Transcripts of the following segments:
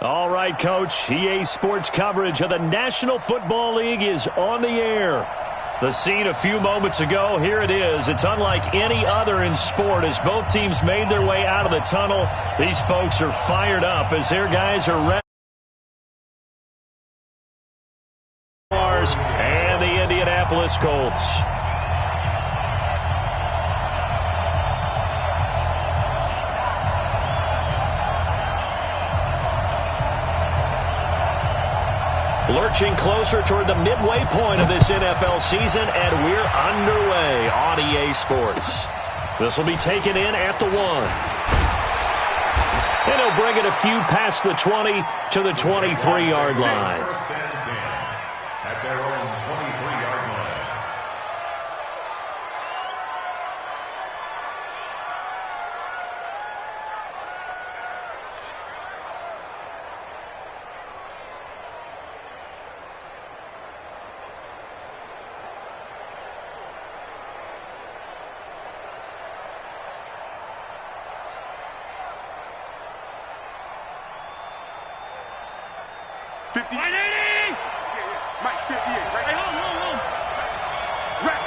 All right, Coach. EA Sports coverage of the National Football League is on the air. The scene a few moments ago, here it is. It's unlike any other in sport as both teams made their way out of the tunnel. These folks are fired up as their guys are ready. And the Indianapolis Colts. Lurching closer toward the midway point of this NFL season, and we're underway on EA Sports. This will be taken in at the 1. And he'll bring it a few past the 20 to the 23-yard line. At their own 23-yard line. Mike, 58, right? Hey, hold. Wrap.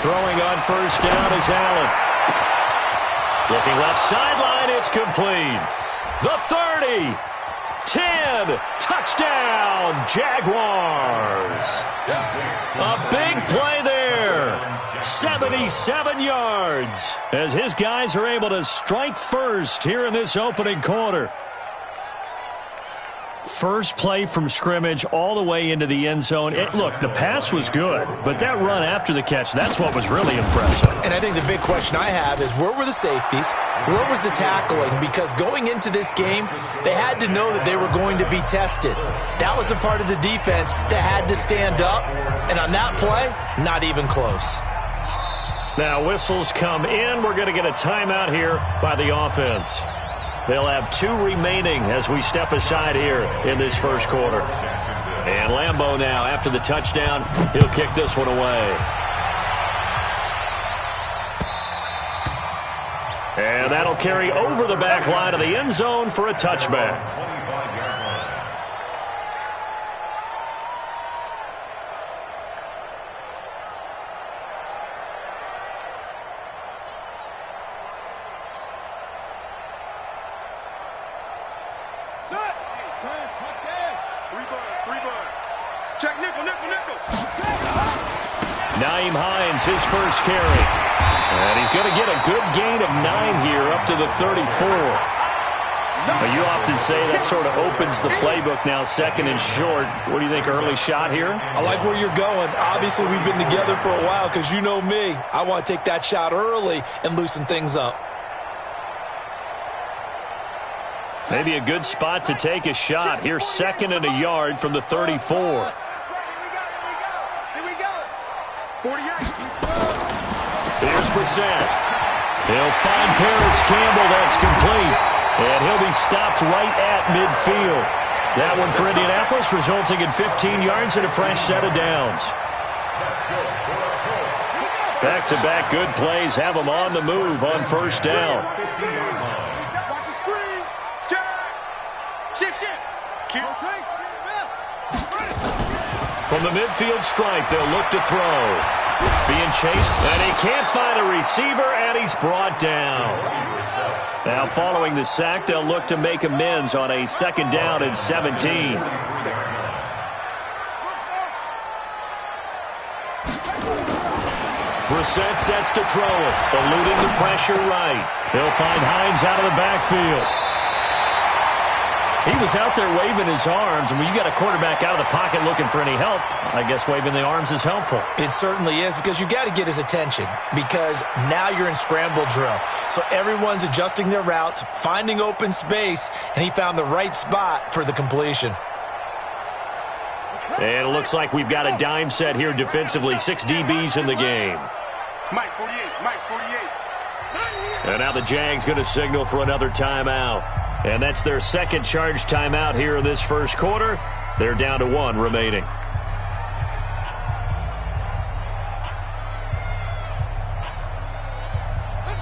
Throwing on first down is Allen. Looking left sideline, it's complete. The 30, 10, touchdown, Jaguars. A big play there. 77 yards as his guys are able to strike first here in this opening quarter. First play from scrimmage all the way into the end zone. Look, the pass was good, but that run after the catch, that's what was really impressive. And I think the big question I have is where were the safeties? Where was the tackling? Because going into this game, they had to know that they were going to be tested. That was a part of the defense that had to stand up. And on that play, not even close. Now whistles come in. We're going to get a timeout here by the offense. They'll have 2 remaining as we step aside here in this first quarter. And Lambeau now, after the touchdown, he'll kick this one away. And that'll carry over the back line of the end zone for a touchback. Nyheim Hines, his first carry. And he's going to get a good gain of 9 here up to the 34. Now, you often say that sort of opens the playbook now, second and short. What do you think, early shot here? I like where you're going. Obviously, we've been together for a while because you know me. I want to take that shot early and loosen things up. Maybe a good spot to take a shot. Here's 2nd and a yard from the 34. 48. Here's Brissett. He'll find Paris Campbell. That's complete. And he'll be stopped right at midfield. That one for Indianapolis, resulting in 15 yards and a fresh set of downs. Back-to-back good plays have them on the move on first down. From the midfield stripe, they'll look to throw. Being chased, and he can't find a receiver, and he's brought down. Now, following the sack, they'll look to make amends on a 2nd down and 17. Brissett sets to throw it, eluding the pressure right. He'll find Hines out of the backfield. He was out there waving his arms, and when you got a quarterback out of the pocket looking for any help, I guess waving the arms is helpful. It certainly is, because you got to get his attention, because now you're in scramble drill. So everyone's adjusting their routes, finding open space, and he found the right spot for the completion. And it looks like we've got a dime set here defensively. 6 DBs in the game. Mike 48. And now the Jags going to signal for another timeout. And that's their second charge timeout here in this first quarter. They're down to 1 remaining.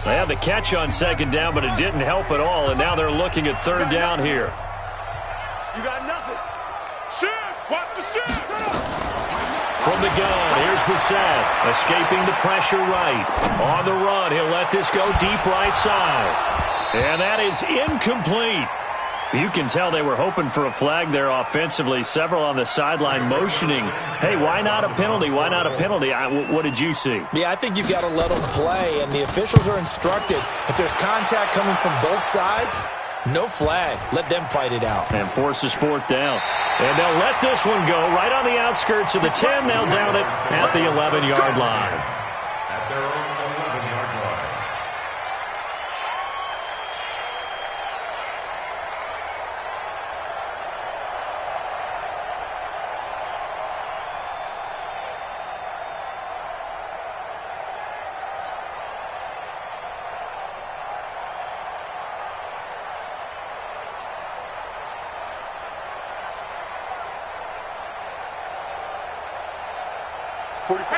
They had the catch on second down, but it didn't help at all, and now they're looking at third down here. You got nothing. Shoot! Watch the shoot! From the gun, here's Brissett, escaping the pressure right. On the run, he'll let this go deep right side. And that is incomplete. You can tell they were hoping for a flag there offensively. Several on the sideline motioning, hey, why not a penalty? Why not a penalty? What did you see? Yeah, I think you've got to let them play, and the officials are instructed. If there's contact coming from both sides, no flag. Let them fight it out. And forces fourth down. And they'll let this one go right on the outskirts of the 10. They'll down it at the 11-yard line. At their own 11-yard line.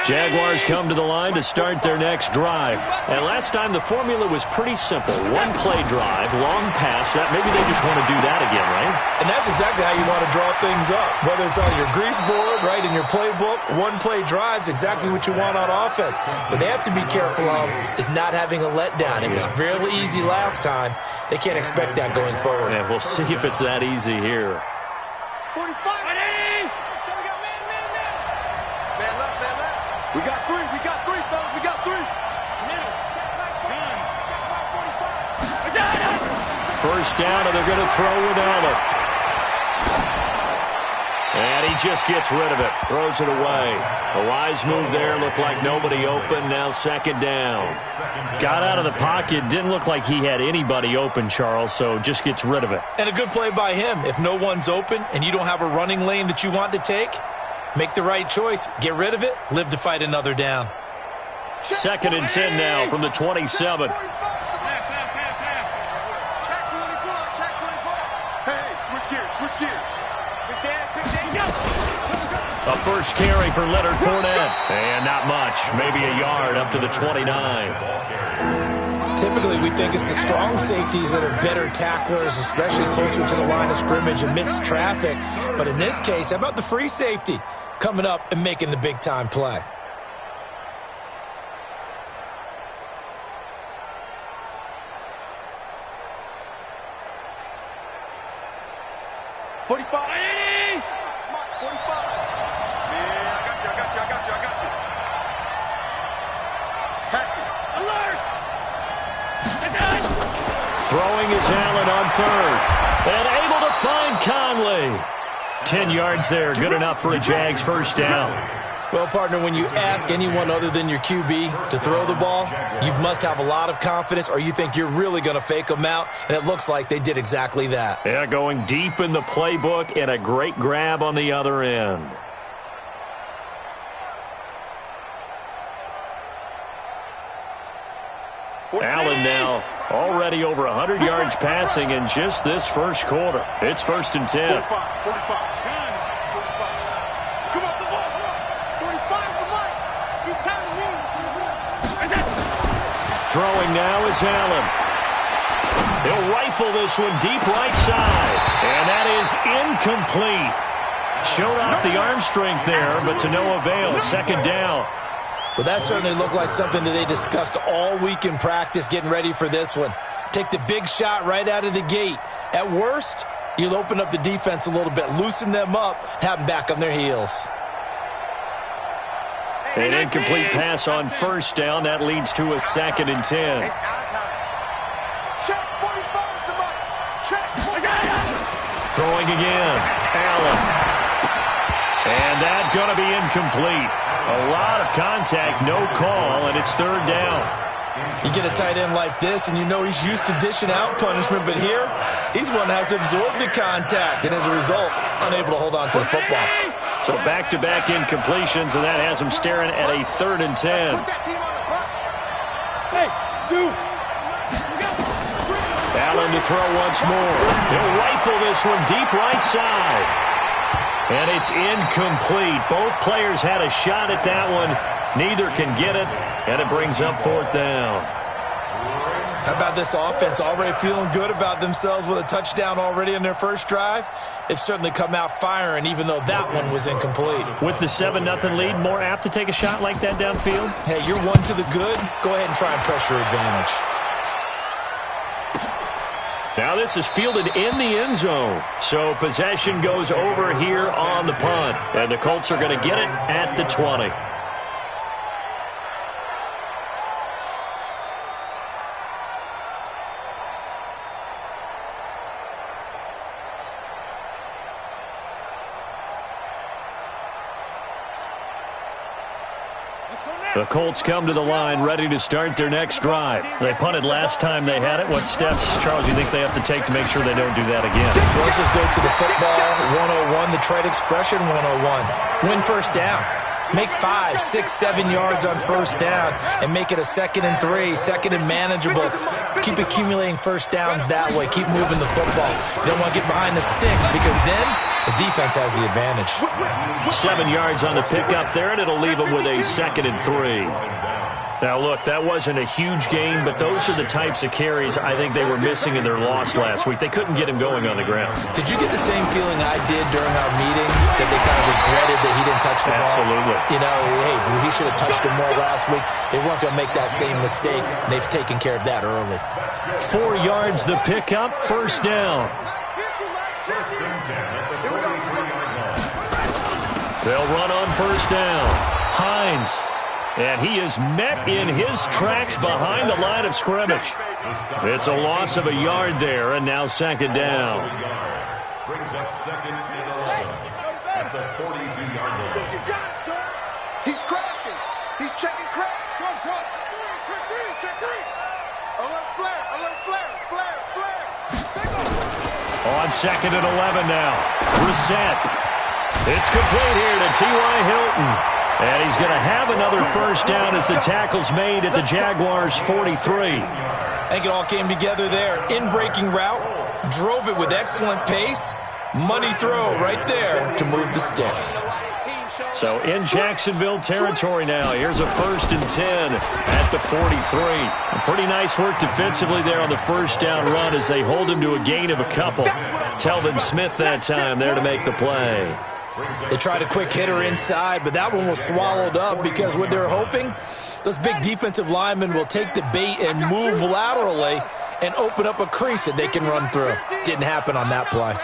Jaguars come to the line to start their next drive. And last time the formula was pretty simple. One play drive, long pass. Maybe they just want to do that again, right? And that's exactly how you want to draw things up. Whether it's on your grease board, right, in your playbook, one play drive's exactly what you want on offense. What they have to be careful of is not having a letdown. It was fairly easy last time. They can't expect that going forward. And we'll see if it's that easy here. 45. We got three, fellas, we got three. First down, and they're going to throw with Allen. And he just gets rid of it, throws it away. A wise move there, looked like nobody open, now second down. Got out of the pocket, didn't look like he had anybody open, Charles, so just gets rid of it. And a good play by him. If no one's open and you don't have a running lane that you want to take, make the right choice. Get rid of it. Live to fight another down. Second and 10 now from the 27. Check 24. Hey, switch gears. A first carry for Leonard Fournette. And not much. Maybe a yard up to the 29. Typically, we think it's the strong safeties that are better tacklers, especially closer to the line of scrimmage amidst traffic. But in this case, how about the free safety coming up and making the big-time play? Throwing is Allen on third. And able to find Conley. 10 yards there. Good enough for a Jags first down. Well, partner, when you ask anyone other than your QB to throw the ball, you must have a lot of confidence or you think you're really going to fake them out, and it looks like they did exactly that. Yeah, going deep in the playbook and a great grab on the other end. Allen now already over 100 yards passing in just this first quarter. It's first and 10. 45. Come on, the ball. 45 the line. He's time to move. Throwing now is Allen. He'll rifle this one deep right side. And that is incomplete. Showed off the arm strength there, but to no avail. Second down. Well, that certainly looked like something that they discussed all week in practice getting ready for this one. Take the big shot right out of the gate. At worst, you'll open up the defense a little bit, loosen them up, have them back on their heels. An incomplete pass on first down. That leads to a second and 10. Check 45 the mark. Check. Throwing again. Allen. And that's going to be incomplete. A lot of contact, no call, and it's third down. You get a tight end like this, and you know he's used to dishing out punishment, but here, he's one that has to absorb the contact, and as a result, unable to hold on to the football. So back-to-back incompletions, and that has him staring at a third and 10. Allen to throw once more. He'll rifle this one deep right side. And it's incomplete. Both players had a shot at that one. Neither can get it, and it brings up fourth down. How about this offense already feeling good about themselves with a touchdown already in their first drive? They've certainly come out firing, even though that one was incomplete. With the 7-0 lead, more apt to take a shot like that downfield? Hey, you're one to the good. Go ahead and try and pressure advantage. Now this is fielded in the end zone. So possession goes over here on the punt. And the Colts are going to get it at the 20. The Colts come to the line ready to start their next drive. They punted last time they had it. What steps, Charles, do you think they have to take to make sure they don't do that again? Well, let's just go to the football 101, the trade expression 101. Win first down. Make 5, 6, 7 yards on first down and make it a 2nd and 3, 2nd and manageable. Keep accumulating first downs that way. Keep moving the football. You don't want to get behind the sticks because then the defense has the advantage. 7 yards on the pickup there, and it'll leave them with a 2nd and 3. Now, look, that wasn't a huge gain, but those are the types of carries I think they were missing in their loss last week. They couldn't get him going on the ground. Did you get the same feeling I did during our meetings, that they kind of regretted that he didn't touch the ball? Absolutely. You know, hey, he should have touched him more last week. They weren't going to make that same mistake, and they've taken care of that early. 4 yards the pickup, first down. They'll run on first down. Hines. And he is met in his tracks behind the line of scrimmage. It's a loss of a yard there, and now 2nd down. Brings up 2nd and 11 at the 42-yard line. You got it, sir. He's crashing. He's checking crash. Front. Check three. Alert flare. On 2nd and 11 now. Brissett. It's complete here to T.Y. Hilton. And he's going to have another first down as the tackle's made at the Jaguars' 43. I think it all came together there. In-breaking route, drove it with excellent pace. Money throw right there to move the sticks. So in Jacksonville territory now. Here's a 1st and 10 at the 43. Pretty nice work defensively there on the first down run as they hold him to a gain of a couple. Telvin Smith that time there to make the play. They tried a quick hitter inside, but that one was swallowed up because what they're hoping, those big defensive linemen will take the bait and move laterally and open up a crease that they can run through. Didn't happen on that play.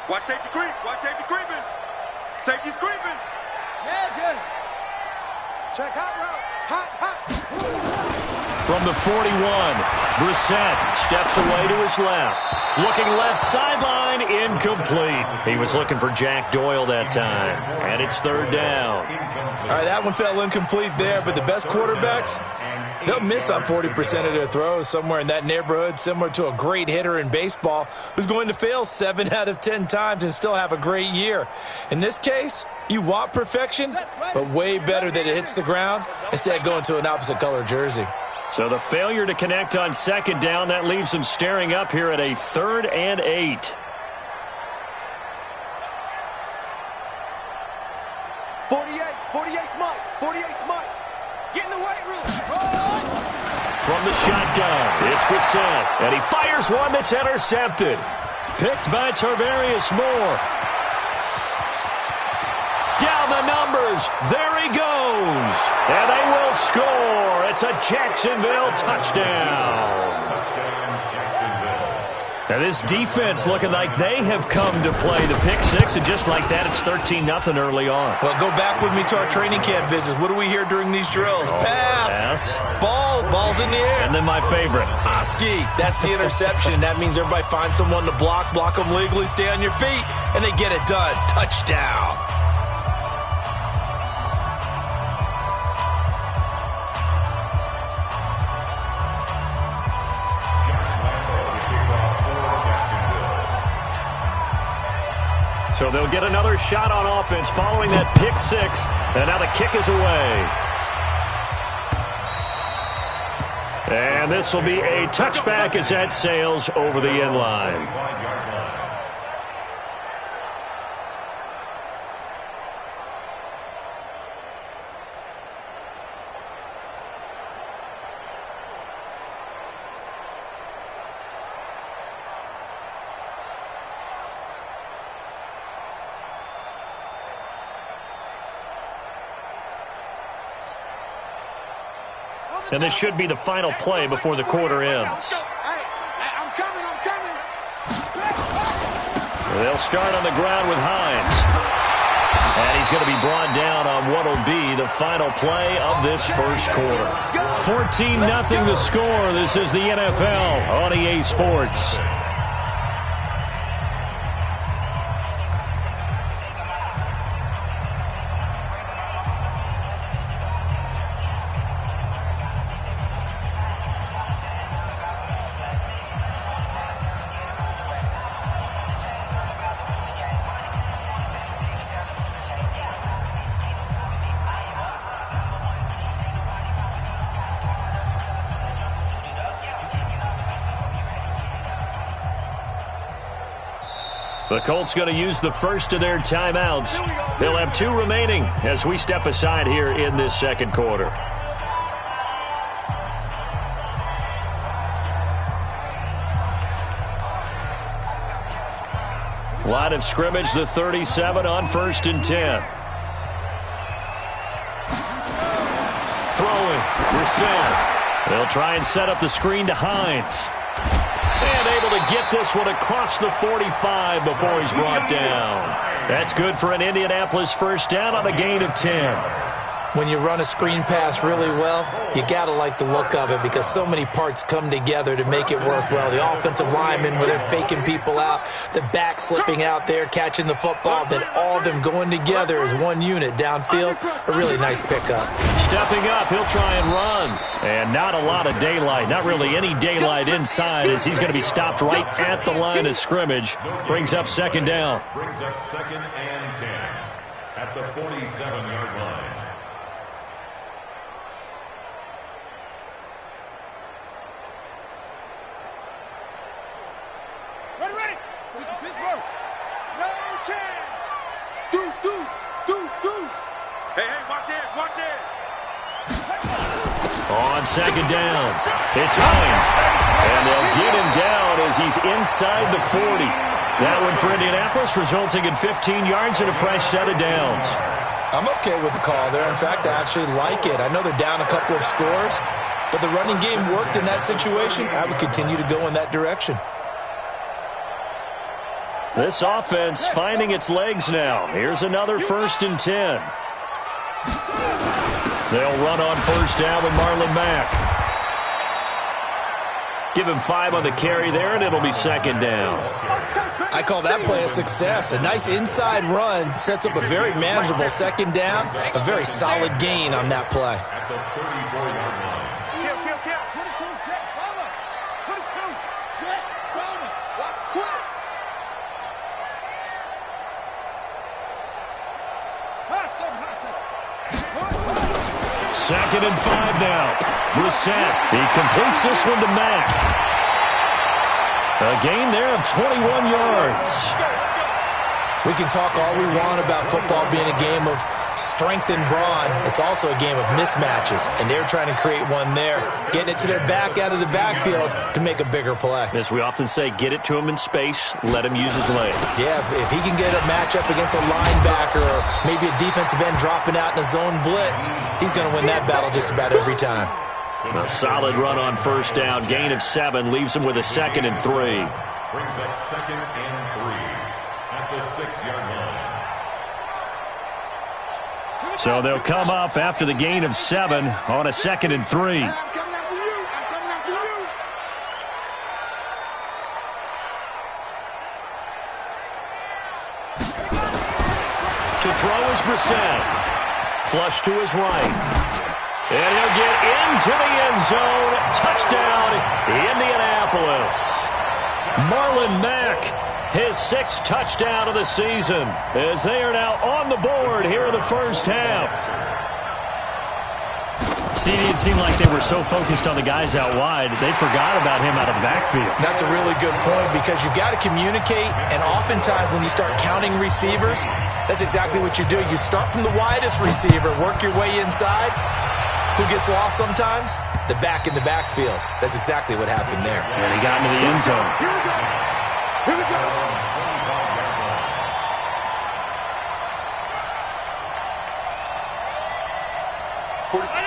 Watch safety creeping. Safety's creeping. Yeah. Check hot route. Hot. From the 41, Brissett steps away to his left. Looking left sideline, incomplete. He was looking for Jack Doyle that time. And it's 3rd down. All right, that one fell incomplete there, but the best quarterbacks, they'll miss on 40% of their throws, somewhere in that neighborhood, similar to a great hitter in baseball who's going to fail 7 out of 10 times and still have a great year. In this case, you want perfection, but way better that it hits the ground instead of going to an opposite color jersey. So the failure to connect on 2nd down, that leaves them staring up here at a 3rd and 8. Mike. Get in the weight room. From the shotgun, it's Brissett, and he fires one that's intercepted. Picked by Tarvarius Moore. Down the numbers. There he goes. And they will score. It's a Jacksonville touchdown. Now this defense looking like they have come to play the pick six, and just like that, it's 13-0 early on. Well, go back with me to our training camp visits. What do we hear during these drills? Pass. Ball's in the air. And then my favorite. Oski. That's the interception. That means everybody find someone to block them legally, stay on your feet, and they get it done. Touchdown. So they'll get another shot on offense following that pick six. And now the kick is away. And this will be a touchback as that sails over the end line. And this should be the final play before the quarter ends. I'm coming. They'll start on the ground with Hines. And he's going to be brought down on what will be the final play of this first quarter. 14-0 the score. This is the NFL on EA Sports. The Colts going to use the first of their timeouts. They'll have 2 remaining as we step aside here in this second quarter. Line of scrimmage, the 37 on 1st and 10. Throwing, Brissett. They'll try and set up the screen to Hines. And able to get this one across the 45 before he's brought down. That's good for an Indianapolis first down on a gain of 10. When you run a screen pass really well, you got to like the look of it because so many parts come together to make it work well. The offensive linemen where they're faking people out, the back slipping out there, catching the football, then all of them going together as one unit downfield. A really nice pickup. Stepping up, he'll try and run. And not a lot of daylight, not really any daylight inside as he's going to be stopped right at the line of scrimmage. Brings up second down. Brings up 2nd and 10 at the 47-yard line. Ready. Pittsburgh. No chance. Deuce. Hey, watch it. On second down, it's Hines. And they'll get him down as he's inside the 40. That one for Indianapolis, resulting in 15 yards and a fresh set of downs. I'm okay with the call there. In fact, I actually like it. I know they're down a couple of scores, but the running game worked in that situation. I would continue to go in that direction. This offense finding its legs now. Here's another 1st and 10. They'll run on first down with Marlon Mack. Give him 5 on the carry there, and it'll be second down. I call that play a success. A nice inside run sets up a very manageable second down. A very solid gain on that play. At the 34-yard line. Kill. 22, jet, bomber. 22, jet, bomber. Watch twits. Second and 5 now. Brissett, he completes this one to Mack. A gain there of 21 yards. We can talk all we want about football being a game of strength and brawn. It's also a game of mismatches, and they're trying to create one there, getting it to their back out of the backfield to make a bigger play. As we often say, get it to him in space, let him use his leg. Yeah, if he can get a matchup against a linebacker or maybe a defensive end dropping out in a zone blitz, he's going to win that battle just about every time. A solid run on first down, gain of 7, leaves him with a 2nd and 3. Brings up 2nd and 3 at the 6-yard line. So they'll come up after the gain of 7 on a 2nd and 3. I'm coming after you. To throw is Brissett. Flush to his right. And he'll get into the end zone. Touchdown, Indianapolis. Marlon Mack, his 6th touchdown of the season, as they are now on the board here in the first half. See, it seemed like they were so focused on the guys out wide, they forgot about him out of the backfield. That's a really good point because you've got to communicate, and oftentimes when you start counting receivers, that's exactly what you do. You start from the widest receiver, work your way inside. Who gets lost sometimes? The back in the backfield. That's exactly what happened there. And he got into the end zone. Here we go.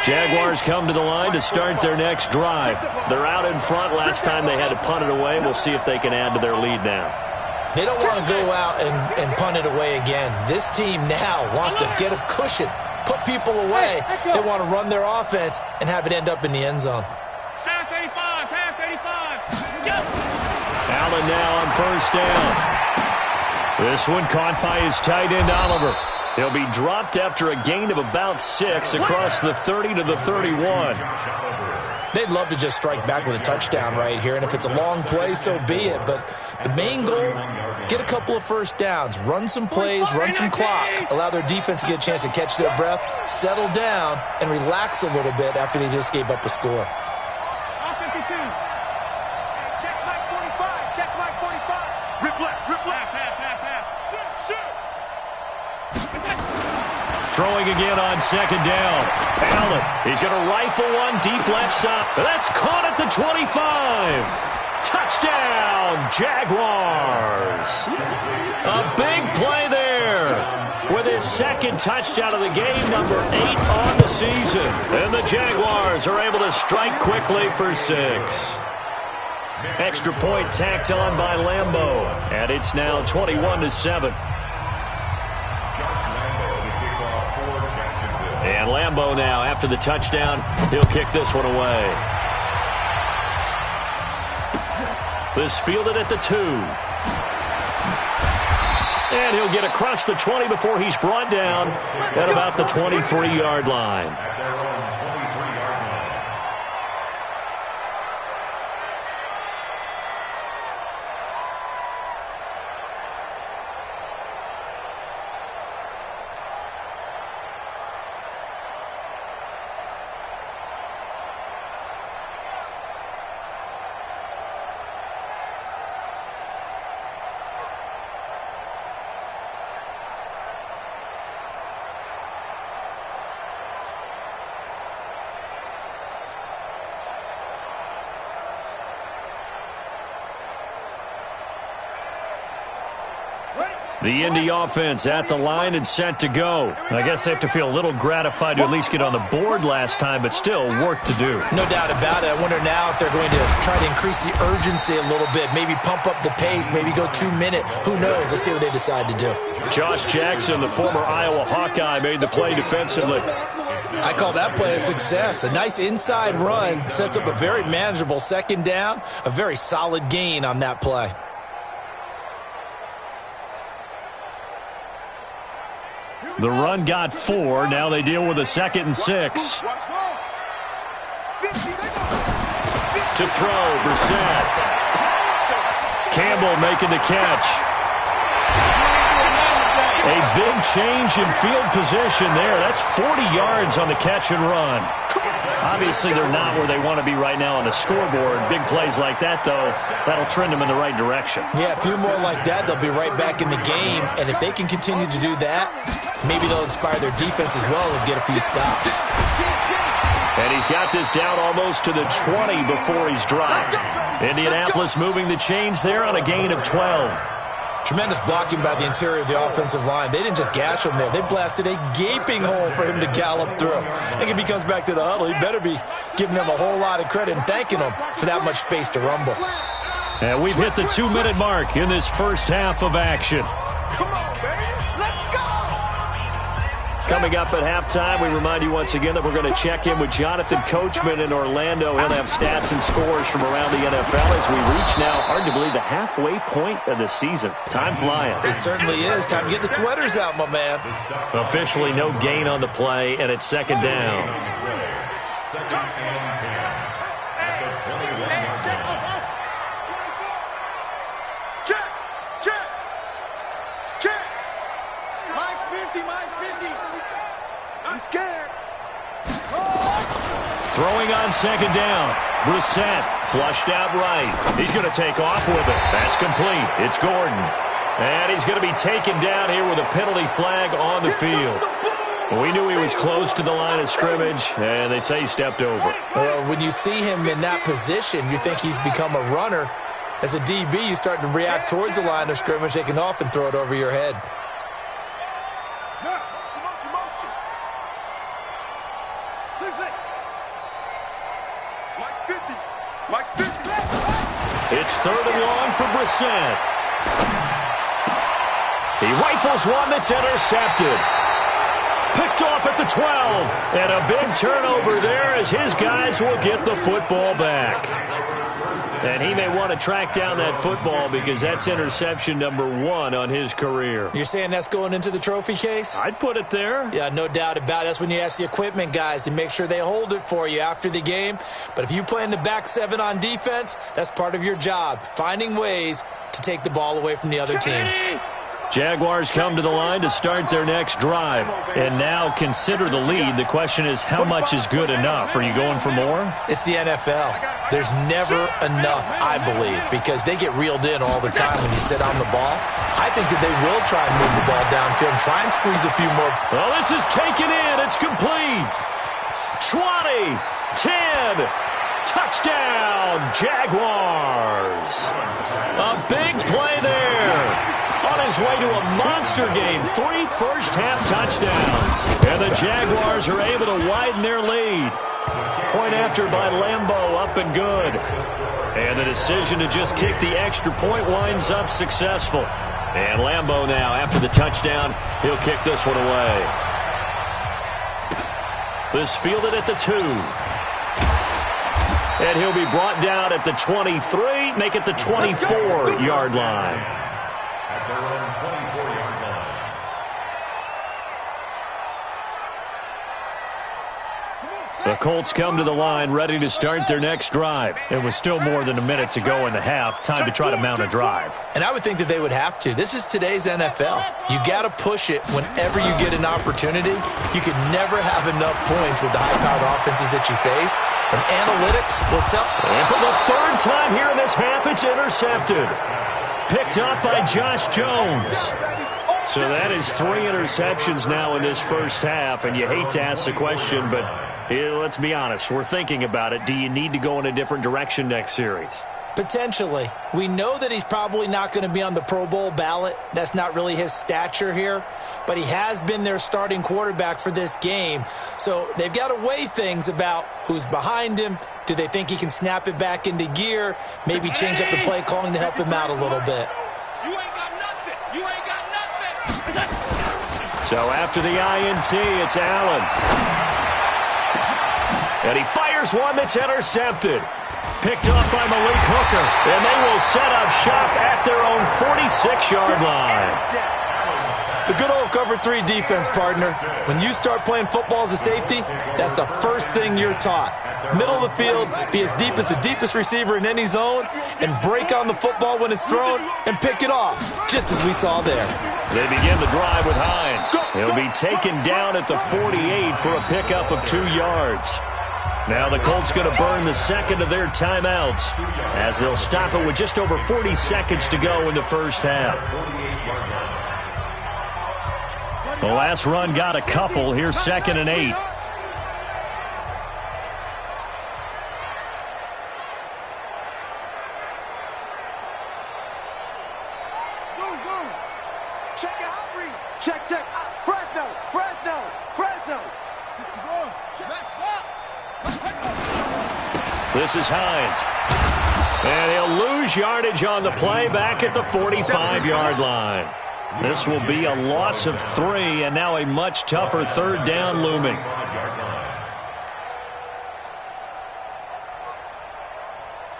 Jaguars come to the line to start their next drive. They're out in front. Last time they had to punt it away. We'll see if they can add to their lead now. They don't want to go out and punt it away again. This team now wants to get a cushion, put people away. They want to run their offense and have it end up in the end zone. Pass 85, pass 85. Go. Allen now on first down. This one caught by his tight end, Oliver. He'll be dropped after a gain of about 6 across the 30 to the 31. They'd love to just strike back with a touchdown right here, and if it's a long play, so be it. But the main goal, get a couple of first downs, run some plays, run some clock, allow their defense to get a chance to catch their breath, settle down, and relax a little bit after they just gave up a score. All 52. Check Mike 45. Check Mike 45. Rip left. Rip left. Pass. Shoot. Throwing again on second down. Allen, he's going to rifle one deep left side. That's caught at the 25. Touchdown, Jaguars. A big play there. With his second touchdown of the game, number 8 on the season. And the Jaguars are able to strike quickly for 6. Extra point tacked on by Lambo. And it's now 21-7. And Lambo now, after the touchdown, he'll kick this one away. This fielded at the 2. And he'll get across the 20 before he's brought down at about the 23-yard line. The Indy offense at the line and set to go. I guess they have to feel a little gratified to at least get on the board last time, but still work to do. No doubt about it. I wonder now if they're going to try to increase the urgency a little bit, maybe pump up the pace, maybe go 2-minute. Who knows? Let's see what they decide to do. Josh Jackson, the former Iowa Hawkeye, made the play defensively. I call that play a success. A nice inside run sets up a very manageable second down, a very solid gain on that play. The run got 4. Now they deal with a 2nd and 6. To throw, Brissett. Campbell making the catch. A big change in field position there. That's 40 yards on the catch and run. Obviously, they're not where they want to be right now on the scoreboard. Big plays like that, though, that'll trend them in the right direction. Yeah, a few more like that, they'll be right back in the game. And if they can continue to do that, maybe they'll inspire their defense as well and get a few stops. And he's got this down almost to the 20 before he's dropped. Indianapolis moving the chains there on a gain of 12. Tremendous blocking by the interior of the offensive line. They didn't just gash him there. They blasted a gaping hole for him to gallop through. I think if he comes back to the huddle, he better be giving them a whole lot of credit and thanking them for that much space to rumble. And we've hit the 2-minute mark in this first half of action. Come on, baby. Let's go. Coming up at halftime, we remind you once again that we're going to check in with Jonathan Coachman in Orlando. He'll have stats and scores from around the NFL as we reach now, hard to believe, the halfway point of the season. Time flying. It certainly is. Time to get the sweaters out, my man. Officially no gain on the play, and it's second down. Second and 10. At the 21-yard line. Check. Mike's 50. He's scared. Throwing on second down. Brissett flushed out right. He's going to take off with it. That's complete. It's Gordon. And he's going to be taken down here with a penalty flag on the field. We knew he was close to the line of scrimmage, and they say he stepped over. When you see him in that position, you think he's become a runner. As a DB, you start to react towards the line of scrimmage. They can often throw it over your head. Motion. third and long for Brissett. He rifles one that's intercepted. Picked off at the 12. And a big turnover there as his guys will get the football back. And he may want to track down that football because that's interception number 1 on his career. You're saying that's going into the trophy case? I'd put it there. Yeah, no doubt about it. That's when you ask the equipment guys to make sure they hold it for you after the game. But if you play in the back 7 on defense, that's part of your job, finding ways to take the ball away from the other team. Jaguars come to the line to start their next drive. And now consider the lead. The question is, how much is good enough? Are you going for more? It's the NFL. There's never enough, I believe, because they get reeled in all the time when you sit on the ball. I think that they will try and move the ball downfield and try and squeeze a few more. Well, this is taken in. It's complete. 20, 10, touchdown, Jaguars. A big play there. On his way to a monster game, 3 first-half touchdowns. And the Jaguars are able to widen their lead. Point after by Lambeau, up and good. And the decision to just kick the extra point winds up successful. And Lambeau now, after the touchdown, he'll kick this one away. This fielded at the 2. And he'll be brought down at the 23, make it the 24-yard line. At their own 24-yard line. The Colts come to the line ready to start their next drive. It was still more than a minute to go in the half. Time to try to mount a drive. And I would think that they would have to. This is today's NFL. You got to push it whenever you get an opportunity. You could never have enough points with the high-powered offenses that you face. And analytics will tell. And for the third time here in this half, it's intercepted. Picked up by Josh Jones. So that is 3 interceptions now in this first half. And you hate to ask the question, but let's be honest. We're thinking about it. Do you need to go in a different direction next series? Potentially. We know that he's probably not going to be on the Pro Bowl ballot. That's not really his stature here. But he has been their starting quarterback for this game. So they've got to weigh things about who's behind him. Do they think he can snap it back into gear? Maybe change up the play calling to help him out a little bit. You ain't got nothing. You ain't got nothing. So after the INT, it's Allen. And he fires one that's intercepted. Picked off by Malik Hooker. And they will set up shop at their own 46-yard line. The good old cover 3 defense, partner. When you start playing football as a safety, that's the first thing you're taught. Middle of the field, be as deep as the deepest receiver in any zone, and break on the football when it's thrown and pick it off, just as we saw there. They begin the drive with Hines. He'll be taken down at the 48 for a pickup of 2 yards. Now the Colts going to burn the second of their timeouts as they'll stop it with just over 40 seconds to go in the first half. The last run got a couple. Here's 2nd and 8. Check out, read. Check. Fresno. 61. Max box. This is Hines. And he'll lose yardage on the play back at the 45-yard line. This will be a loss of 3, and now a much tougher third down looming.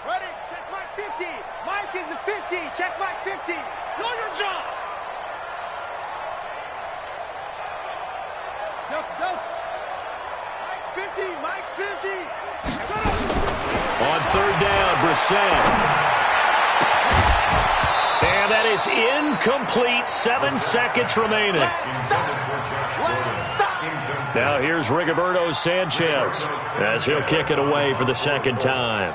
Ready? Check Mike 50. Mike is a 50. Check Mike 50. Know your job. Delta. Mike's 50. On third down, Brissett. And that is incomplete. 7 seconds remaining. Now here's Rigoberto Sanchez as he'll kick it away for the second time.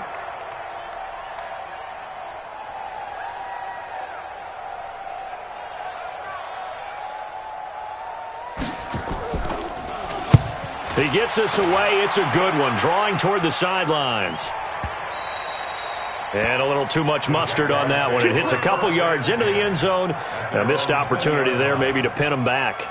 He gets us away. It's a good one. Drawing toward the sidelines. And a little too much mustard on that one. It hits a couple yards into the end zone. A missed opportunity there maybe to pin him back.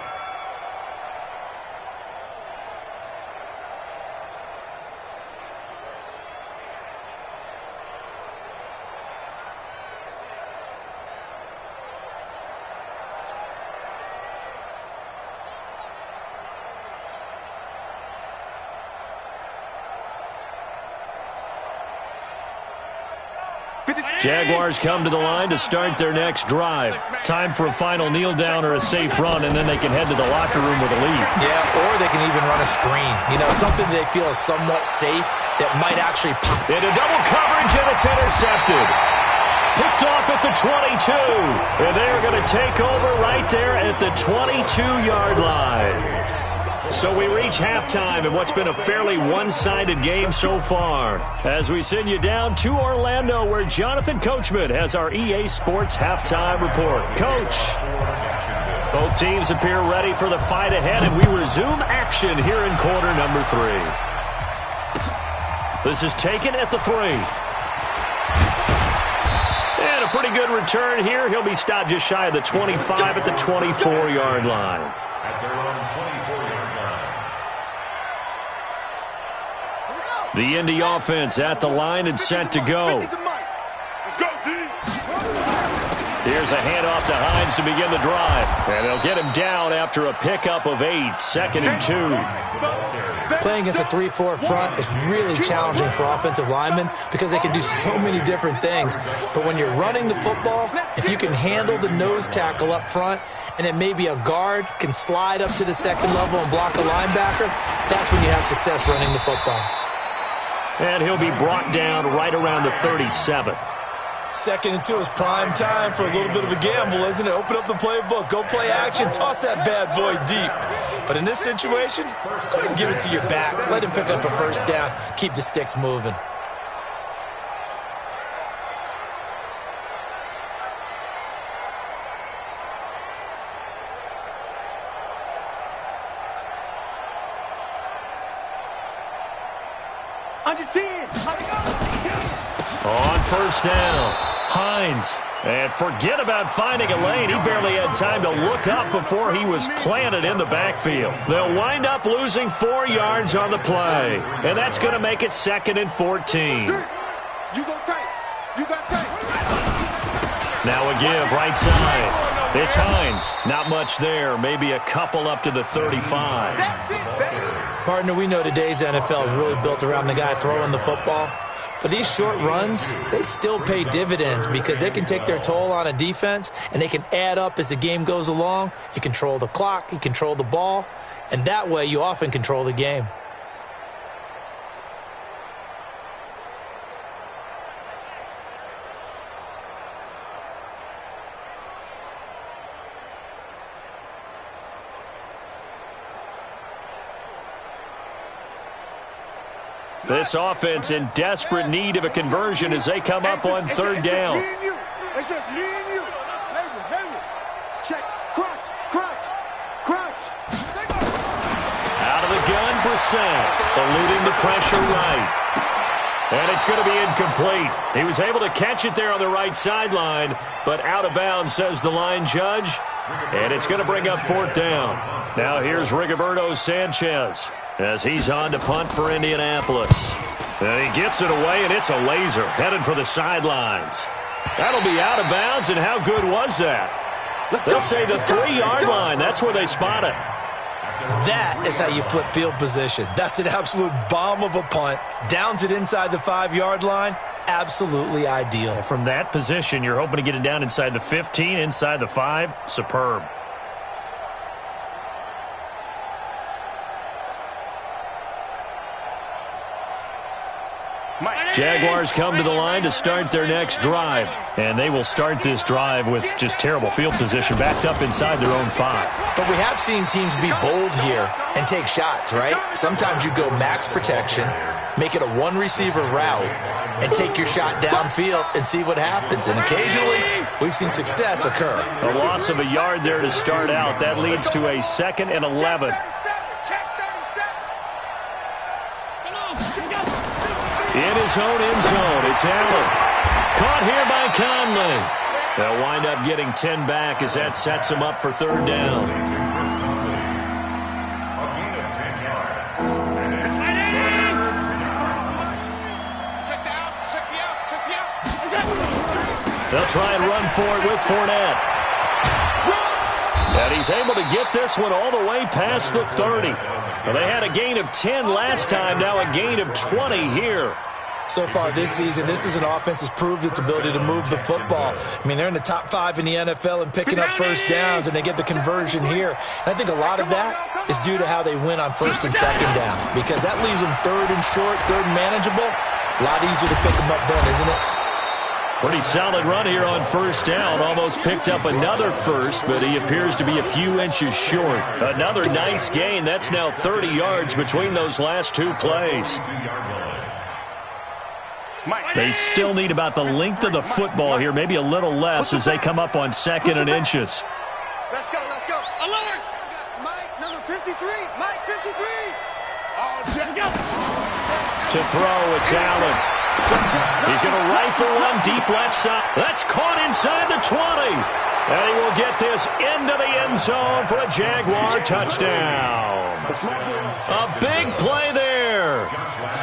Jaguars come to the line to start their next drive. Time for a final kneel down or a safe run, and then they can head to the locker room with a lead. Yeah, or they can even run a screen. You know, something they feel is somewhat safe that might actually pop. Into double coverage, and it's intercepted. Picked off at the 22. And they're going to take over right there at the 22-yard line. So we reach halftime in what's been a fairly one-sided game so far. As we send you down to Orlando, where Jonathan Coachman has our EA Sports halftime report. Coach, both teams appear ready for the fight ahead, and we resume action here in quarter number 3. This is taken at the 3. And a pretty good return here. He'll be stopped just shy of the 25 at the 24-yard line. At their own 24-yard line. The Indy offense at the line and set to go. Here's a handoff to Hines to begin the drive. And they'll get him down after a pickup of 8, 2nd and 2. Playing against a 3-4 front is really challenging for offensive linemen because they can do so many different things. But when you're running the football, if you can handle the nose tackle up front, and then maybe a guard can slide up to the second level and block a linebacker, that's when you have success running the football. And he'll be brought down right around the 37. 2nd and 2 is prime time for a little bit of a gamble, isn't it? Open up the playbook, go play action, toss that bad boy deep. But in this situation, go ahead and give it to your back. Let him pick up a first down. Keep the sticks moving. Under 10. On first down, Hines. And forget about finding a lane. He barely had time to look up before he was planted in the backfield. They'll wind up losing 4 yards on the play. And that's going to make it 2nd and 14. You go tight. You got tight. Now a give, right side. It's Hines. Not much there. Maybe a couple up to the 35. That's it, baby. Partner, we know today's NFL is really built around the guy throwing the football. But these short runs, they still pay dividends because they can take their toll on a defense and they can add up as the game goes along. You control the clock, you control the ball, and that way you often control the game. This offense in desperate need of a conversion as they come up on 3rd down. It's just me and you. Hayward. Check. Crunch. Out of the gun, Brissett. Eluding the pressure right. And it's going to be incomplete. He was able to catch it there on the right sideline, but out of bounds, says the line judge. And it's going to bring up 4th down. Now here's Rigoberto Sanchez as he's on to punt for Indianapolis. And he gets it away, and it's a laser headed for the sidelines. That'll be out of bounds, and how good was that? They'll say the 3-yard line. That's where they spot it. That is how you flip field position. That's an absolute bomb of a punt. Downs it inside the 5-yard line. Absolutely ideal. From that position, you're hoping to get it down inside the 15, inside the 5. Superb. Jaguars come to the line to start their next drive. And they will start this drive with just terrible field position, backed up inside their own 5. But we have seen teams be bold here and take shots, right? Sometimes you go max protection, make it a one-receiver route, and take your shot downfield and see what happens. And occasionally, we've seen success occur. A loss of a yard there to start out. That leads to a 2nd and 11. In his own end zone, it's Allen. Caught here by Conley. They'll wind up getting 10 back as that sets him up for 3rd down. They'll try and run for it with Fournette. And he's able to get this one all the way past the 30. Well, they had a gain of 10 last time, now a gain of 20 here. So far this season, this is an offense that's proved its ability to move the football. I mean, they're in the top 5 in the NFL in picking up first downs, and they get the conversion here. And I think a lot of that is due to how they win on first and second down, because that leaves them third and short, third and manageable. A lot easier to pick them up then, isn't it? Pretty solid run here on first down. Almost picked up another first, but he appears to be a few inches short. Another nice gain. That's now 30 yards between those last two plays. They still need about the length of the football here, maybe a little less as they come up on second and inches. Let's go, let's go. Alert! Mike, number 53. Mike, 53. To throw, it's Allen. He's going to rifle one deep left side. That's caught inside the 20. And he will get this into the end zone for a Jaguar touchdown. A big play there.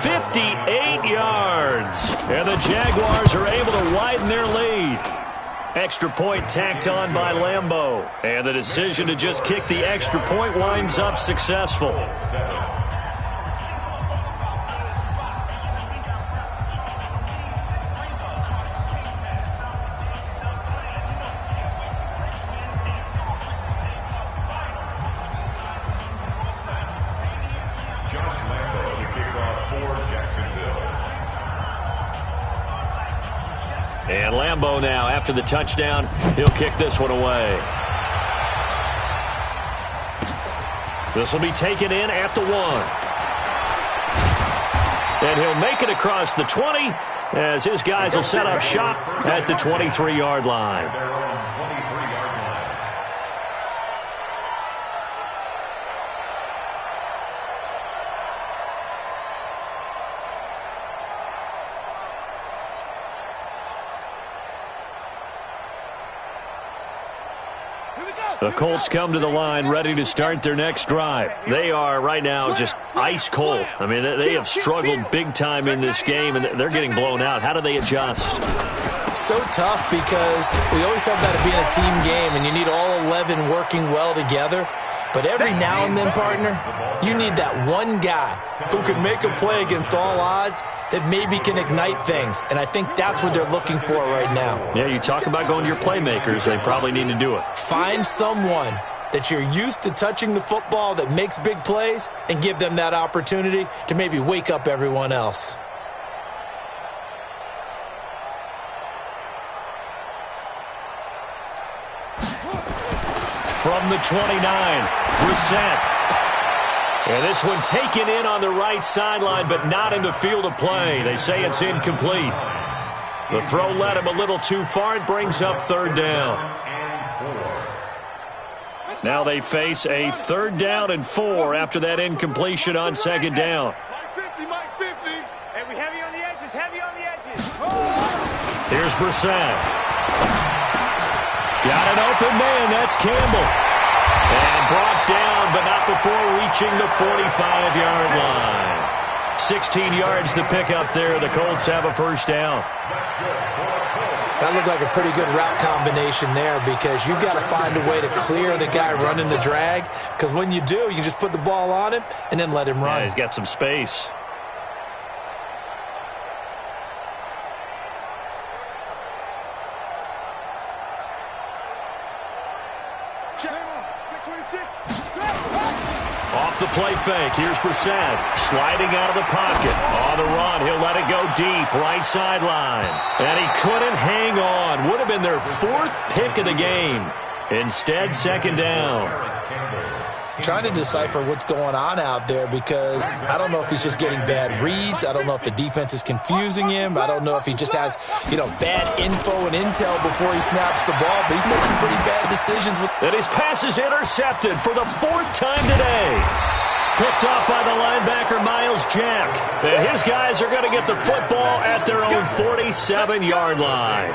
58 yards. And the Jaguars are able to widen their lead. Extra point tacked on by Lambeau. And the decision to just kick the extra point winds up successful. And Lambeau now, after the touchdown, he'll kick this one away. This will be taken in at the 1. And he'll make it across the 20 as his guys will set up shop at the 23-yard line. The Colts come to the line ready to start their next drive. They are right now just ice cold. I mean, they have struggled big time in this game, and they're getting blown out. How do they adjust? So tough because we always talk about it being a team game, and you need all 11 working well together. But every now and then, partner, you need that one guy who can make a play against all odds that maybe can ignite things. And I think that's what they're looking for right now. Yeah, you talk about going to your playmakers. They probably need to do it. Find someone that you're used to touching the football that makes big plays and give them that opportunity to maybe wake up everyone else. From the 29, Brissett. And this one taken in on the right sideline, but not in the field of play. They say it's incomplete. The throw led him a little too far. It brings up third down. Now they face a 3rd down and 4 after that incompletion on second down. Mike 50. Hey, we heavy on the edges, heavy on the edges. Here's Brissett. Got an open man. That's Campbell. And brought down, but not before reaching the 45-yard line. 16 yards to pick up there. The Colts have a first down. That looked like a pretty good route combination there because you've got to find a way to clear the guy running the drag, because when you do, you can just put the ball on him and then let him run. Yeah, he's got some space. Off the play fake, here's Brissett. Sliding out of the pocket. On the run, he'll let it go deep, right sideline. And he couldn't hang on. Would have been their 4th pick of the game. Instead, second down. Trying to decipher what's going on out there because I don't know if he's just getting bad reads. I don't know if the defense is confusing him. I don't know if he just has, bad info and intel before he snaps the ball. But he's made some pretty bad decisions. And his pass is intercepted for the 4th time today. Picked off by the linebacker, Miles Jack. And his guys are going to get the football at their own 47-yard line.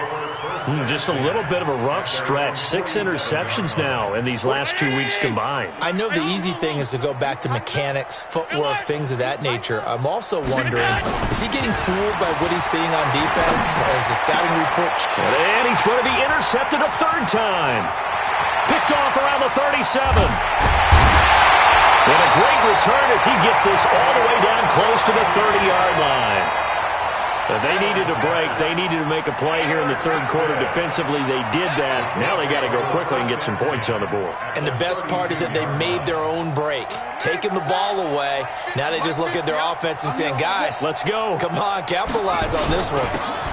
Just a little bit of a rough stretch. 6 interceptions now in these last 2 weeks combined. I know the easy thing is to go back to mechanics, footwork, things of that nature. I'm also wondering, is he getting fooled by what he's seeing on defense as the scouting report? And he's going to be intercepted a 3rd time. Picked off around the 37. And a great return as he gets this all the way down close to the 30-yard line. They needed a break. They needed to make a play here in the third quarter defensively. They did that. Now they got to go quickly and get some points on the board. And the best part is that they made their own break, taking the ball away. Now they just look at their offense and saying, guys, let's go. Come on, capitalize on this one.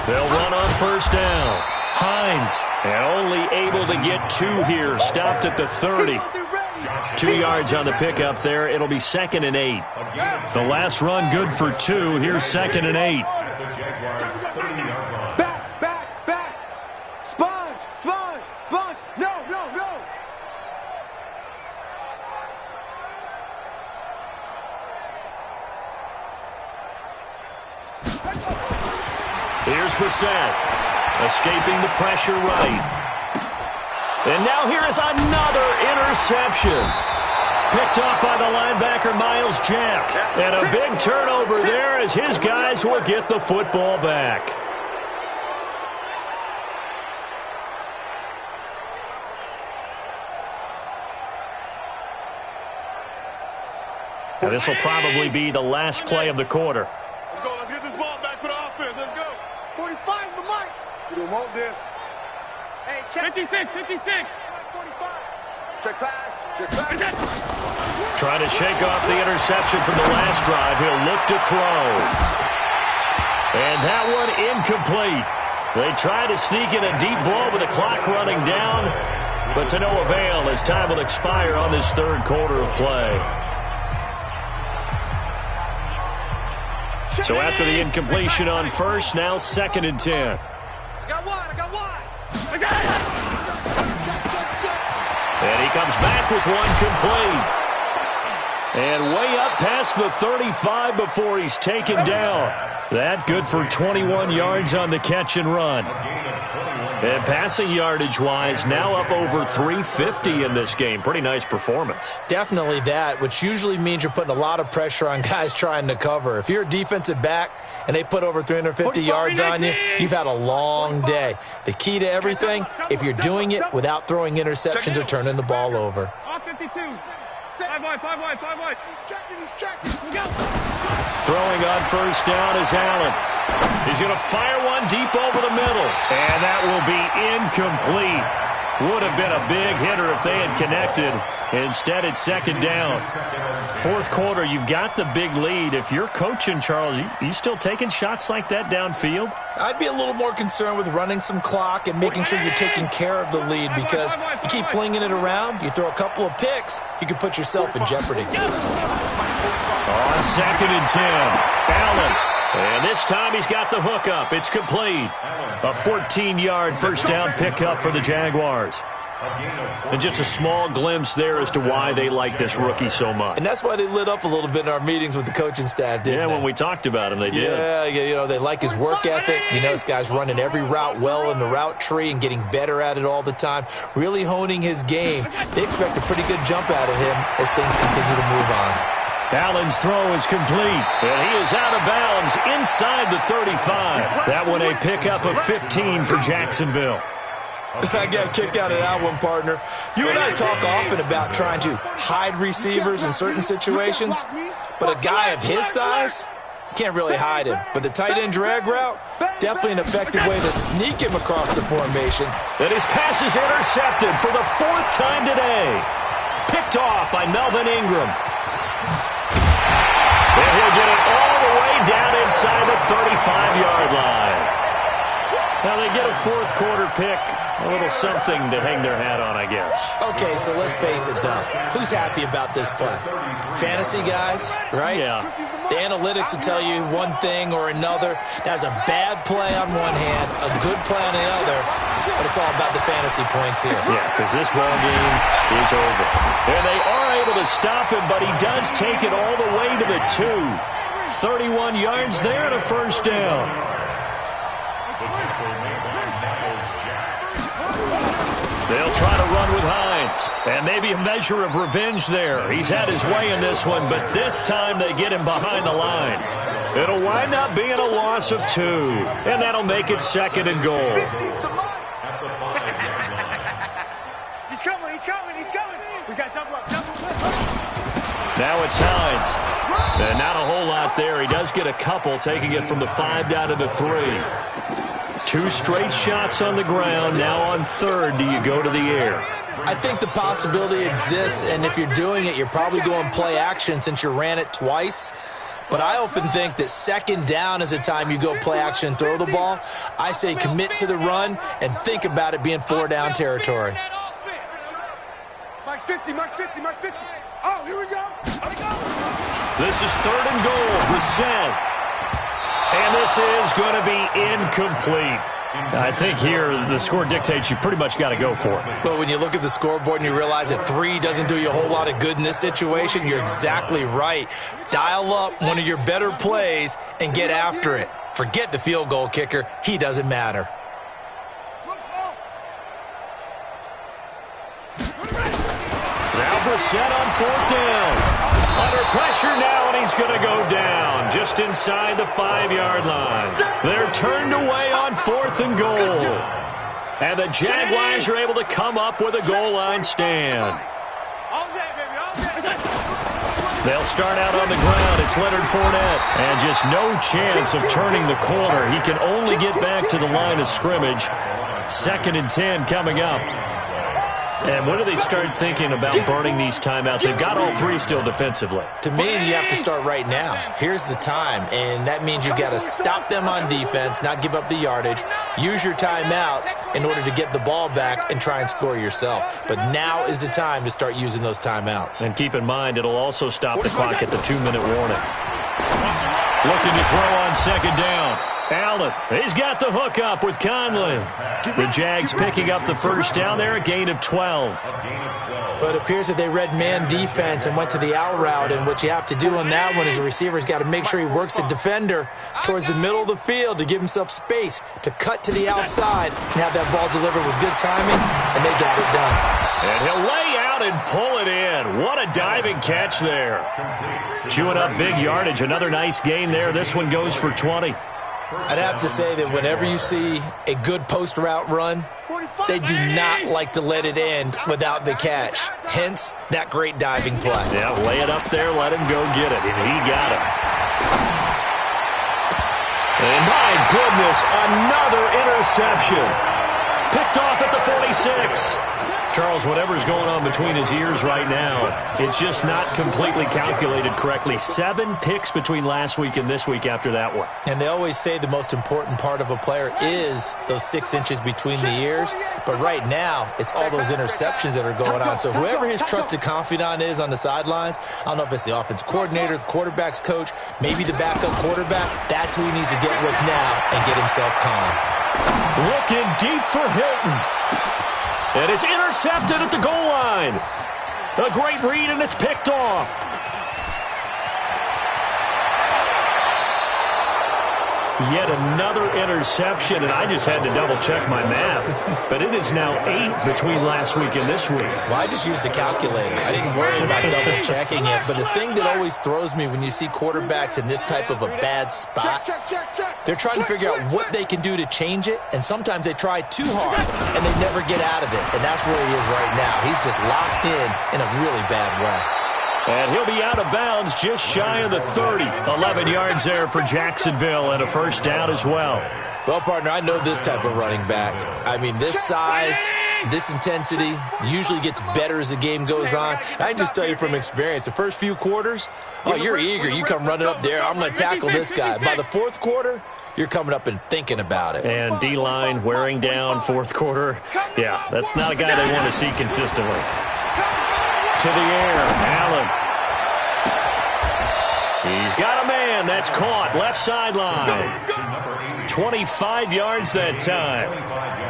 They'll run on first down. Hines, and only able to get 2 here. Stopped at the 30. 2 yards on the pickup there. It'll be 2nd and 8. The last run good for 2. Here's 2nd and 8. Back. Sponge. No. Here's Brissett, escaping the pressure right. And now here is another interception. Picked off by the linebacker, Miles Jack. And a big turnover there as his guys will get the football back. Now this will probably be the last play of the quarter. Let's go. Let's get this ball back for the offense. Let's go. 45's the mic. We don't want this. Hey, check. 56. 45. Check pass. Trying to shake off the interception from the last drive. He'll look to throw. And that one incomplete. They try to sneak in a deep ball with the clock running down, but to no avail as time will expire on this third quarter of play. So after the incompletion on first, now 2nd and 10. I got one. And he comes back with one complete. And way up past the 35 before he's taken down. That good for 21 yards on the catch and run. And passing yardage-wise, now up over 350 in this game. Pretty nice performance. Definitely that, which usually means you're putting a lot of pressure on guys trying to cover. If you're a defensive back and they put over 350 yards on you, you've had a long day. The key to everything, if you're doing it without throwing interceptions or turning the ball over. Off 52. 5 wide. He's checking. We go. Throwing on first down is Allen. He's going to fire one deep over the middle. And that will be incomplete. Would have been a big hitter if they had connected. Instead, it's 2nd down. Fourth quarter, you've got the big lead. If you're coaching, Charles, you still taking shots like that downfield? I'd be a little more concerned with running some clock and making sure you're taking care of the lead, because you keep flinging it around, you throw a couple of picks, you can put yourself in jeopardy. On 2nd and 10, Allen. And this time he's got the hook up. It's complete. A 14-yard first down pickup for the Jaguars. And just a small glimpse there as to why they like this rookie so much. And that's why they lit up a little bit in our meetings with the coaching staff, didn't they? When we talked about him, they did. Yeah, you know, they like his work ethic. You know, this guy's running every route well in the route tree and getting better at it all the time, really honing his game. They expect a pretty good jump out of him as things continue to move on. Allen's throw is complete, and he is out of bounds inside the 35. That one a pickup of 15 for Jacksonville. I got a kick out of that one, partner. You and I talk often about trying to hide receivers in certain situations, but a guy of his size, can't really hide him. But the tight end drag route, definitely an effective way to sneak him across the formation. And his pass is intercepted for the 4th time today. Picked off by Melvin Ingram. And he'll get it all the way down inside the 35-yard line. Now they get a fourth quarter pick. A little something to hang their hat on, I guess. Okay, so let's face it, though. Who's happy about this play? Fantasy guys, right? Yeah. The analytics will tell you one thing or another. That's a bad play on one hand, a good play on the other, but it's all about the fantasy points here. Yeah, because this ball game is over. And they are able to stop him, but he does take it all the way to the 2. 31 yards there and a first down. They'll try to run with Hines. And maybe a measure of revenge there. He's had his way in this one, but this time they get him behind the line. It'll wind up being a loss of 2. And that'll make it 2nd and goal. He's coming. We got double up. Now it's Hines. And not a whole lot there. He does get a couple, taking it from the 5 down to the 3. 2 straight shots on the ground. Now on third, do you go to the air? I think the possibility exists, and if you're doing it, you're probably going play action since you ran it twice. But I often think that second down is a time you go play action and throw the ball. I say commit to the run and think about it being 4 down territory. Max 50, Max 50, Max 50. Oh, here we go. This is 3rd and goal. Brissett. And this is going to be incomplete. I think here the score dictates you pretty much got to go for it. But when you look at the scoreboard and you realize that 3 doesn't do you a whole lot of good in this situation, you're exactly right. Dial up one of your better plays and get after it. Forget the field goal kicker. He doesn't matter. Now Brissett on 4th down. Under pressure now, and he's going to go down just inside the 5-yard line. They're turned away on 4th and goal. And the Jaguars are able to come up with a goal line stand. They'll start out on the ground. It's Leonard Fournette. And just no chance of turning the corner. He can only get back to the line of scrimmage. 2nd and 10 coming up. And when do they start thinking about burning these timeouts? They've got all 3 still defensively. To me, you have to start right now. Here's the time, and that means you've got to stop them on defense, not give up the yardage, use your timeouts in order to get the ball back and try and score yourself. But now is the time to start using those timeouts. And keep in mind, it'll also stop the clock at the 2-minute warning. Looking to throw on 2nd down. Allen, he's got the hook up with Conley. The Jags picking up the 1st down there, a gain of 12. But it appears that they read man defense and went to the out route, and what you have to do on that one is the receiver's got to make sure he works the defender towards the middle of the field to give himself space to cut to the outside and have that ball delivered with good timing, and they got it done. And he'll lay out and pull it in. What a diving catch there. Chewing up big yardage, another nice gain there. This one goes for 20. I'd have to say that whenever you see a good post route run, they do not like to let it end without the catch. Hence, that great diving play. Yeah, lay it up there, let him go get it, and he got it. And my goodness, another interception. Picked off at the 46. Charles, whatever's going on between his ears right now, it's just not completely calculated correctly. 7 picks between last week and this week after that one. And they always say the most important part of a player is those 6 inches between the ears. But right now, it's all those interceptions that are going on. So whoever his trusted confidant is on the sidelines, I don't know if it's the offense coordinator, the quarterback's coach, maybe the backup quarterback, that's who he needs to get with now and get himself calm. Looking deep for Hilton. And it's intercepted at the goal line. A great read, and it's picked off. Yet another interception, and I just had to double-check my math. But it is now 8 between last week and this week. Well, I just used a calculator. I didn't worry about double-checking it. But the thing that always throws me when you see quarterbacks in this type of a bad spot, they're trying to figure out what they can do to change it, and sometimes they try too hard, and they never get out of it. And that's where he is right now. He's just locked in a really bad way. And he'll be out of bounds just shy of the 30. 11 yards there for Jacksonville and a 1st down as well. Well, partner, I know this type of running back. I mean, this size, this intensity usually gets better as the game goes on. I can just tell you from experience, the first few quarters, oh, you're eager. You come running up there. I'm going to tackle this guy. By the 4th quarter, you're coming up and thinking about it. And D-line wearing down 4th quarter. Yeah, that's not a guy they want to see consistently. To the air, Allen. He's got a man. That's caught. Left sideline. 25 yards that time.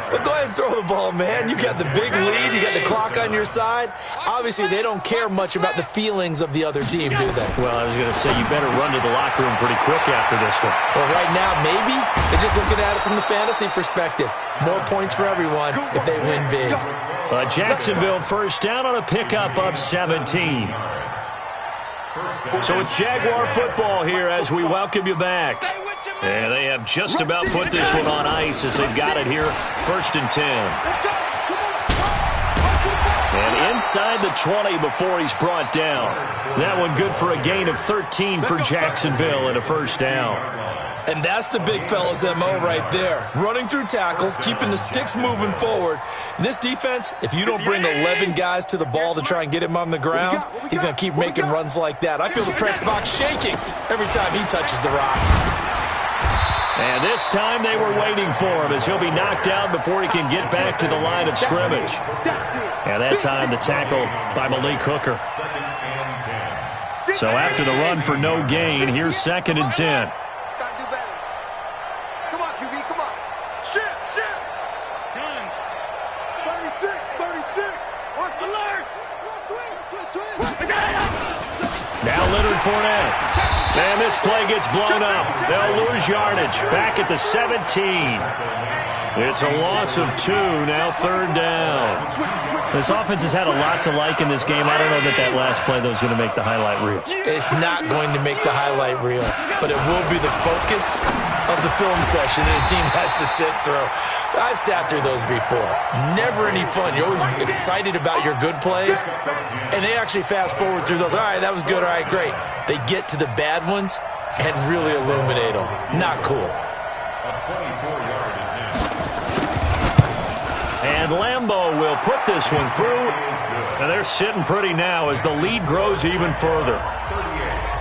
Well, go ahead and throw the ball, man. You got the big lead. You got the clock on your side. Obviously, they don't care much about the feelings of the other team, do they? Well, I was going to say, you better run to the locker room pretty quick after this one. Well, right now, maybe. They're just looking at it from the fantasy perspective. More points for everyone if they win big. Jacksonville 1st down on a pickup of 17. So it's Jaguar football here as we welcome you back. And they have just about put this one on ice as they've got it here, 1st and 10. And inside the 20 before he's brought down. That one good for a gain of 13 for Jacksonville and a first down. And that's the big fella's MO right there. Running through tackles, keeping the sticks moving forward. In this defense, if you don't bring 11 guys to the ball to try and get him on the ground, he's going to keep making runs like that. I feel the press box shaking every time he touches the rock. And this time they were waiting for him as he'll be knocked out before he can get back to the line of scrimmage. And that time the tackle by Malik Hooker. So after the run for no gain, here's 2nd and 10. Now Leonard Fournette. And this play gets blown up. They'll lose yardage. Back at the 17. It's a loss of 2. Now 3rd down. This offense has had a lot to like in this game. I don't know that that last play, though, is going to make the highlight reel. It's not going to make the highlight reel, but it will be the focus of the film session that the team has to sit through. I've sat through those before. Never any fun. You're always excited about your good plays, and they actually fast forward through those. All right, that was good. All right, great. They get to the bad ones and really illuminate them. Not cool. And Lambeau will put this one through, and they're sitting pretty now as the lead grows even further.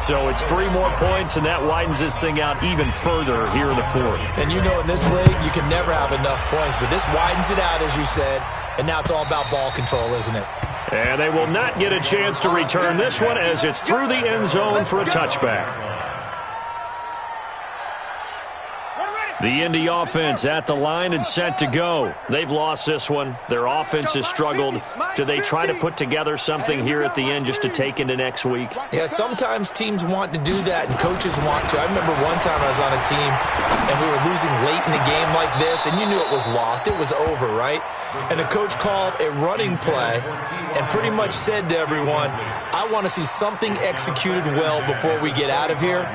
So it's 3 more points, and that widens this thing out even further here in the 4th. And you know in this league, you can never have enough points, but this widens it out, as you said, and now it's all about ball control, isn't it? And they will not get a chance to return this one as it's through the end zone for a touchback. The Indy offense at the line and set to go. They've lost this one. Their offense has struggled. Do they try to put together something here at the end just to take into next week? Yeah, sometimes teams want to do that and coaches want to. I remember one time I was on a team and we were losing late in the game like this, and you knew it was lost. It was over, right? And the coach called a running play and pretty much said to everyone, I want to see something executed well before we get out of here.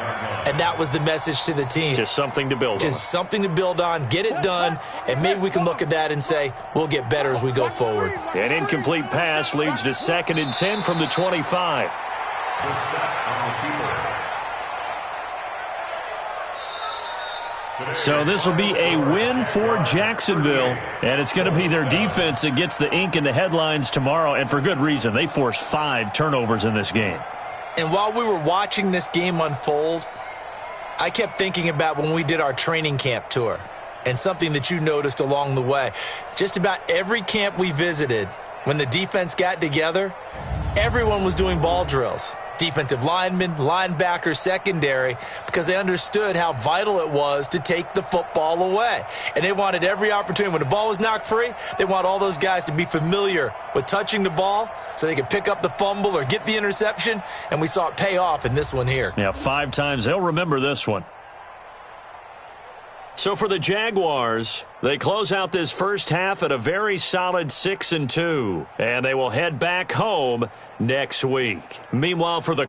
And that was the message to the team. Just something to build on. Just something to build on, get it done, and maybe we can look at that and say, we'll get better as we go forward. An incomplete pass leads to 2nd and 10 from the 25. So this will be a win for Jacksonville, and it's going to be their defense that gets the ink in the headlines tomorrow, and for good reason. They forced 5 turnovers in this game. And while we were watching this game unfold, I kept thinking about when we did our training camp tour and something that you noticed along the way. Just about every camp we visited, when the defense got together, everyone was doing ball drills. Defensive linemen, linebackers, secondary, because they understood how vital it was to take the football away. And they wanted every opportunity. When the ball was knocked free, they want all those guys to be familiar with touching the ball so they could pick up the fumble or get the interception, and we saw it pay off in this one here. Yeah, 5 times. They'll remember this one. So for the Jaguars, they close out this first half at a very solid 6-2, and they will head back home next week. Meanwhile, for the